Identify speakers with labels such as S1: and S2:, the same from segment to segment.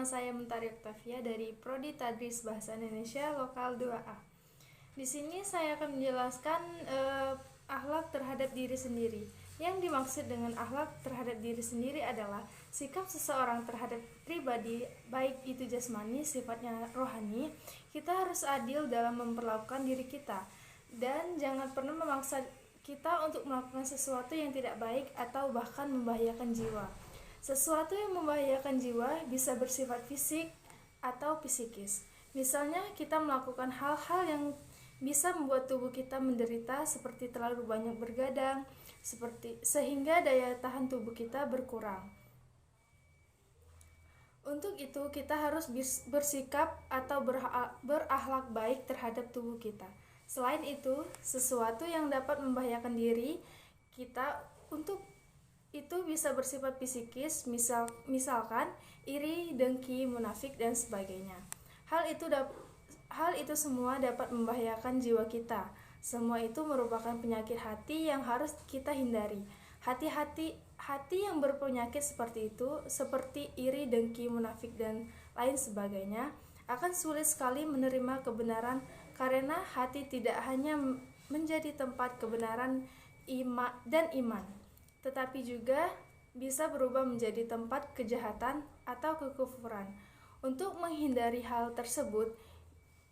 S1: nama saya Mentari Octavia dari Prodi Tadris Bahasa Indonesia Lokal 2A. Di sini saya akan menjelaskan akhlak terhadap diri sendiri. Yang dimaksud dengan akhlak terhadap diri sendiri adalah sikap seseorang terhadap pribadi, baik itu jasmani, sifatnya rohani. Kita harus adil dalam memperlakukan diri kita dan jangan pernah memaksa kita untuk melakukan sesuatu yang tidak baik atau bahkan membahayakan jiwa. Sesuatu yang membahayakan jiwa bisa bersifat fisik atau psikis. Misalnya kita melakukan hal-hal yang bisa membuat tubuh kita menderita seperti terlalu banyak bergadang, sehingga daya tahan tubuh kita berkurang. Untuk itu kita harus bersikap atau berakhlak baik terhadap tubuh kita. Selain itu, sesuatu yang dapat membahayakan diri kita untuk itu bisa bersifat psikis, misalkan iri, dengki, munafik, dan sebagainya. Hal itu semua dapat membahayakan jiwa kita. Semua itu merupakan penyakit hati yang harus kita hindari. Hati yang berpenyakit seperti itu, seperti iri, dengki, munafik, dan lain sebagainya, akan sulit sekali menerima kebenaran karena hati tidak hanya menjadi tempat kebenaran dan iman, tetapi juga bisa berubah menjadi tempat kejahatan atau kekufuran. Untuk menghindari hal tersebut,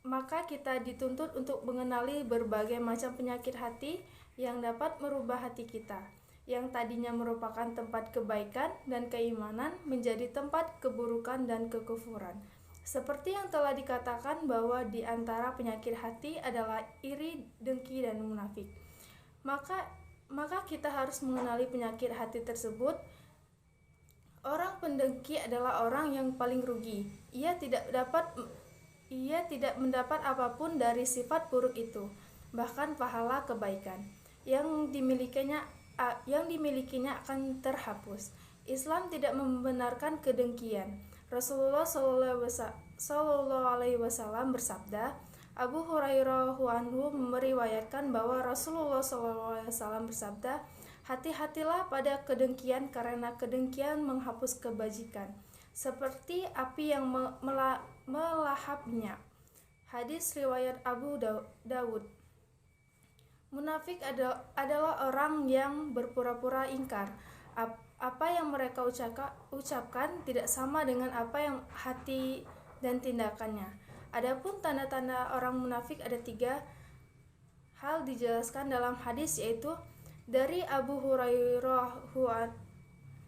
S1: maka kita dituntut untuk mengenali berbagai macam penyakit hati yang dapat merubah hati kita, yang tadinya merupakan tempat kebaikan dan keimanan menjadi tempat keburukan dan kekufuran. Seperti yang telah dikatakan bahwa di antara penyakit hati adalah iri, dengki, dan munafik. Maka kita harus mengenali penyakit hati tersebut. Orang pendengki adalah orang yang paling rugi. Ia tidak mendapat apapun dari sifat buruk itu, bahkan pahala kebaikan yang dimilikinya akan terhapus. Islam tidak membenarkan kedengkian. Rasulullah Shallallahu Alaihi Wasallam bersabda, Abu Hurairah anhu meriwayatkan bahwa Rasulullah SAW bersabda, hati-hatilah pada kedengkian karena kedengkian menghapus kebajikan, seperti api yang melahapnya. Hadis riwayat Abu Dawud. Munafik adalah orang yang berpura-pura ingkar. Apa yang mereka ucapkan tidak sama dengan apa yang hati dan tindakannya. Adapun tanda-tanda orang munafik ada 3 hal dijelaskan dalam hadis, yaitu dari Abu Hurairah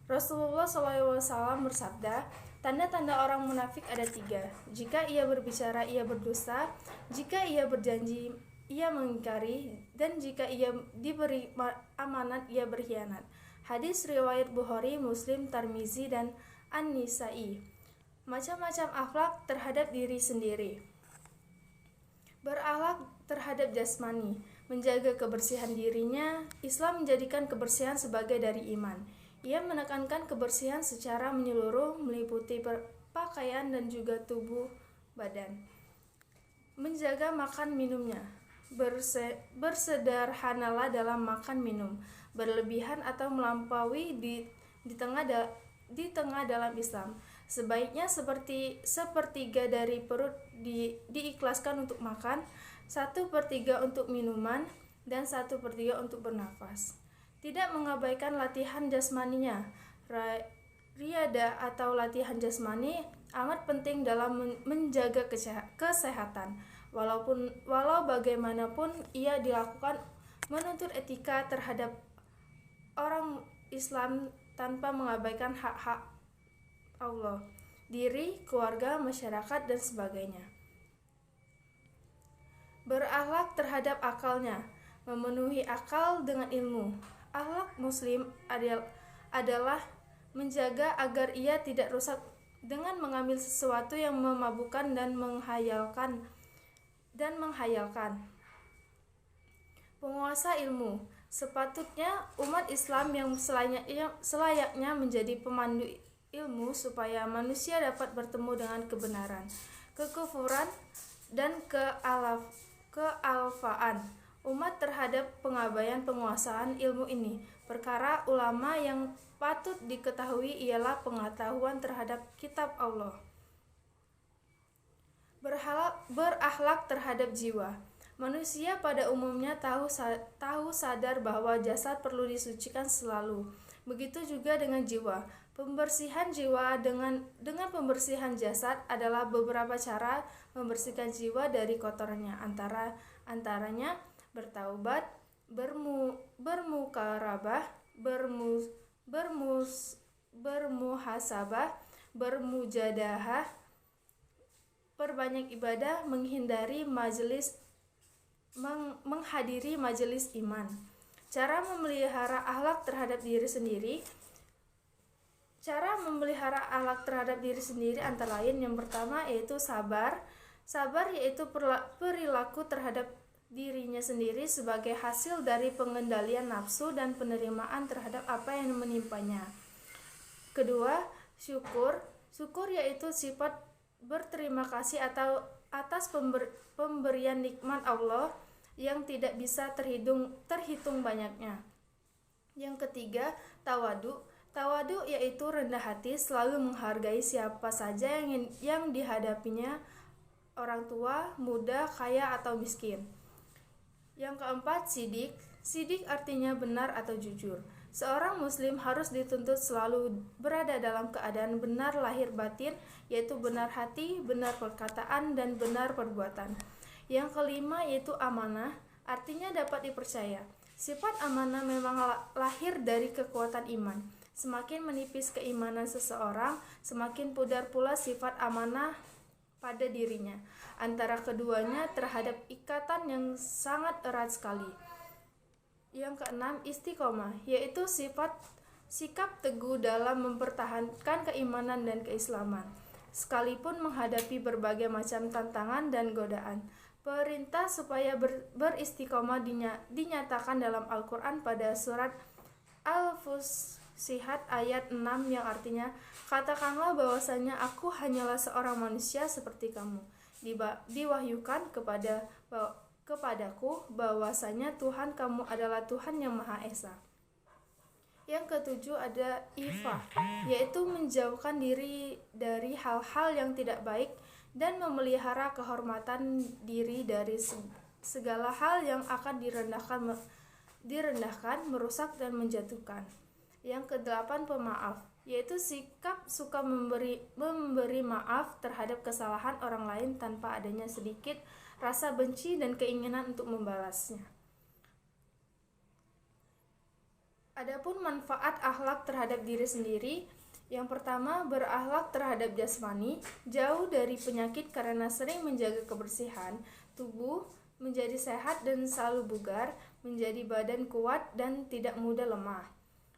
S1: Rasulullah SAW bersabda, tanda-tanda orang munafik ada 3. Jika ia berbicara, ia berdusta. Jika ia berjanji, ia mengingkari. Dan jika ia diberi amanat, ia berkhianat. Hadis riwayat Bukhari, Muslim, Tirmizi, dan An-Nisai. Macam-macam akhlak terhadap diri sendiri. Berakhlak terhadap jasmani, menjaga kebersihan dirinya. Islam menjadikan kebersihan sebagai dari iman. Ia menekankan kebersihan secara menyeluruh, meliputi pakaian dan juga tubuh badan. Menjaga makan minumnya. Bersederhanalah dalam makan minum. Berlebihan atau melampaui di tengah dalam Islam. Sebaiknya sepertiga dari perut diikhlaskan untuk makan, 1/3 untuk minuman, dan 1/3 untuk bernafas. Tidak mengabaikan latihan jasmaninya. Riyada atau latihan jasmani amat penting dalam menjaga kesehatan. Walau bagaimanapun ia dilakukan menuntut etika terhadap orang Islam tanpa mengabaikan hak-hak Allah, diri, keluarga, masyarakat, dan sebagainya. Berakhlak terhadap akalnya, memenuhi akal dengan ilmu. Akhlak muslim adalah menjaga agar ia tidak rusak dengan mengambil sesuatu yang memabukkan dan menghayalkan. Penguasa ilmu. Sepatutnya umat Islam yang selayaknya menjadi pemandu ilmu supaya manusia dapat bertemu dengan kebenaran, kekufuran, dan kealfaan umat terhadap pengabaian penguasaan ilmu ini. Perkara ulama yang patut diketahui ialah pengetahuan terhadap kitab Allah, berakhlak terhadap jiwa. Manusia pada umumnya tahu sadar bahwa jasad perlu disucikan selalu. Begitu juga dengan jiwa. Pembersihan jiwa dengan pembersihan jasad adalah beberapa cara membersihkan jiwa dari kotorannya, antaranya bertaubat, bermukarabah, bermuhasabah, bermujadahah, perbanyak ibadah, menghadiri majelis iman. Cara memelihara akhlak terhadap diri sendiri. Cara memelihara akhlak terhadap diri sendiri antara lain yang pertama yaitu sabar. Sabar yaitu perilaku terhadap dirinya sendiri sebagai hasil dari pengendalian nafsu dan penerimaan terhadap apa yang menimpanya. Kedua, syukur. Syukur yaitu sifat berterima kasih atas pemberian nikmat Allah yang tidak bisa terhitung banyaknya. Yang ketiga, tawadu. Tawadu yaitu rendah hati, selalu menghargai siapa saja yang dihadapinya, orang tua, muda, kaya atau miskin. Yang keempat, sidik. Sidik artinya benar atau jujur. Seorang muslim harus dituntut selalu berada dalam keadaan benar lahir batin, yaitu benar hati, benar perkataan, dan benar perbuatan. Yang kelima yaitu amanah, artinya dapat dipercaya. Sifat amanah memang lahir dari kekuatan iman. Semakin menipis keimanan seseorang, semakin pudar pula sifat amanah pada dirinya. Antara keduanya terhadap ikatan yang sangat erat sekali. Yang keenam, istiqomah, yaitu sikap teguh dalam mempertahankan keimanan dan keislaman, sekalipun menghadapi berbagai macam tantangan dan godaan. Perintah supaya beristiqomah dinyatakan dalam Al-Quran pada surat Al-Fussilat ayat 6 yang artinya, katakanlah bahwasanya aku hanyalah seorang manusia seperti kamu. Diwahyukan kepadaku bahwasanya Tuhan kamu adalah Tuhan yang Maha Esa. Yang ketujuh ada ifah, yaitu menjauhkan diri dari hal-hal yang tidak baik dan memelihara kehormatan diri dari segala hal yang akan direndahkan, merusak dan menjatuhkan. Yang kedelapan, pemaaf, yaitu sikap suka memberi maaf terhadap kesalahan orang lain tanpa adanya sedikit rasa benci dan keinginan untuk membalasnya. Adapun manfaat akhlak terhadap diri sendiri, yang pertama, berakhlak terhadap jasmani, jauh dari penyakit karena sering menjaga kebersihan tubuh, menjadi sehat dan selalu bugar, menjadi badan kuat dan tidak mudah lemah.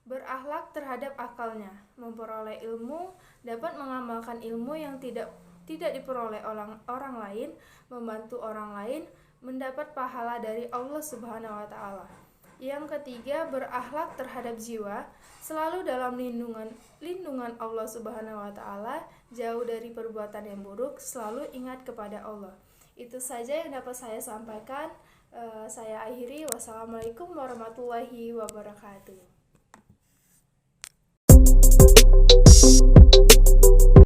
S1: Berakhlak terhadap akalnya, memperoleh ilmu, dapat mengamalkan ilmu yang tidak diperoleh orang lain, membantu orang lain, mendapat pahala dari Allah Subhanahu wa Ta'ala. Yang ketiga, berakhlak terhadap jiwa, selalu dalam lindungan Allah Subhanahu wa Ta'ala, jauh dari perbuatan yang buruk, selalu ingat kepada Allah. Itu saja yang dapat saya sampaikan. Saya akhiri. Wassalamualaikum warahmatullahi wabarakatuh.